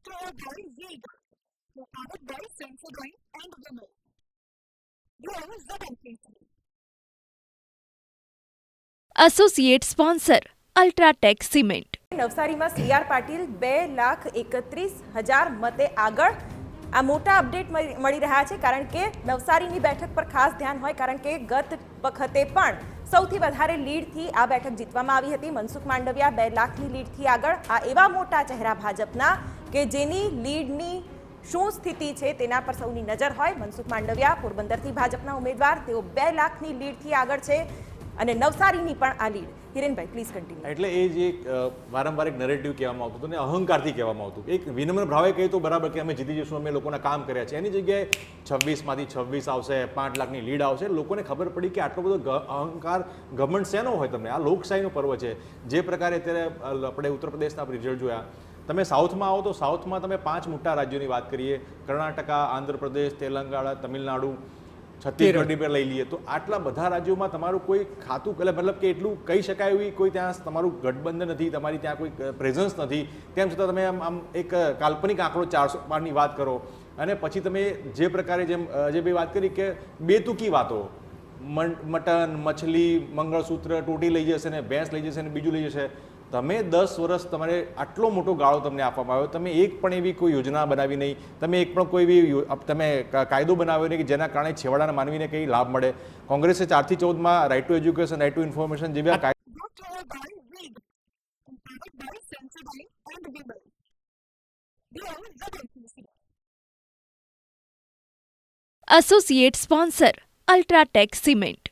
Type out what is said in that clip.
Brought to you by Vega, powered by Sensodyne and Vimal. Grow ZMKC. Associate sponsor UltraTech cement. નવસારીમાં CR Patil 2,31,000 મતે આગળ. આ મોટા update મળી રહ્યા છે કારણ કે નવસારીની બેઠક પર ખાસ ધ્યાન હોય કારણ કે ગત વખતે પણ સૌથી વધારે લીડથી આ બેઠક જીતવામાં આવી હતી. મનસુખ માંડવિયા 2 લાખની લીડથી આગળ. આ એવા મોટા ચહેરા ભાજપના કે જેની લીડની શું સ્થિતિ છે તેના પર સૌની નજર હોય. મનસુખ માંડવિયા પોરબંદરથી ભાજપના ઉમેદવાર, તેઓ 2 લાખની લીડથી આગળ છે અને નવસારીની પણ આ લીડ. Hirenbhai please continue. એટલે એ જે વારંવાર એક નરેટિવ કહેવામાં આવતું હતું ને અહંકારથી કહેવામાં આવતું, એક વિનમ્ર ભાવે કહે તો બરાબર કે અમે જીતી જઈશું, અમે લોકોના કામ કર્યા છે, એની જગ્યાએ 26માંથી 26 આવશે, 5 લાખની લીડ આવશે. લોકોને ખબર પડી કે આટલો બધો અહંકાર ઘમંડ શેનો હોય તમને? આ લોકશાહીનો પર્વ છે. જે પ્રકારે અત્યારે આપણે ઉત્તર પ્રદેશના રિઝલ્ટ જોયા, તમે સાઉથમાં આવો તો સાઉથમાં તમે 5 મોટા રાજ્યોની વાત કરીએ, કર્ણાટકા, આંધ્રપ્રદેશ, તેલંગાણા, તમિલનાડુ, છત્તીસગઢની પર લઈ લઈએ તો આટલા બધા રાજ્યોમાં તમારું કોઈ ખાતું મતલબ કે એટલું કહી શકાય એવી કોઈ ત્યાં તમારું ગઠબંધન નથી, તમારી ત્યાં કોઈ પ્રેઝન્સ નથી. તેમ છતાં તમે આમ એક કાલ્પનિક આંકડો 400 પારની વાત કરો અને પછી તમે જે પ્રકારે જેમ અજયભાઈ વાત કરી કે બેતુકી વાતો, મટન, મછલી, મંગળસૂત્ર, ટોટી લઈ જશે ને ભેંસ લઈ જશે ને બીજું લઈ જશે. તમે 10 વર્ષ તમારે આટલો મોટો ગાળો તમને આપવામાં આવ્યો, તમે એક પણ એવી કોઈ યોજના બનાવી નહીં, તમે એક પણ કોઈ એવી તમે કાયદો બનાવ્યો નહીં કે જેના કારણે છેવાડાના માનવીને કંઈ લાભ મળે. કોંગ્રેસે 4 થી 14માં right to education, right to information જેવા Brought to you by Vega, powered by Sensodyne and Vimal. Grow ZMKC. Associate sponsor UltraTech cement.